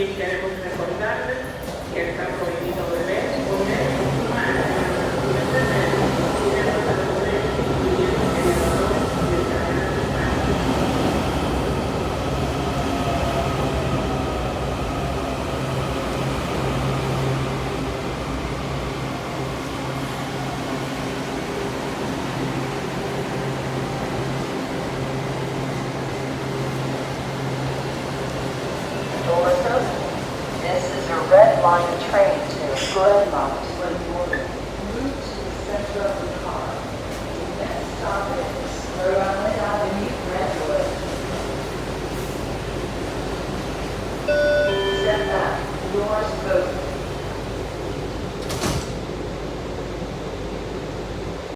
también queremos recordarles que está prohibido beber, comer, fumar en las instalaciones y dentro de los hoteles, incluyendo en el salón y el canal de baño. This is a red line train to Glenmont. When you move to the center of the car, you can stop it, slow down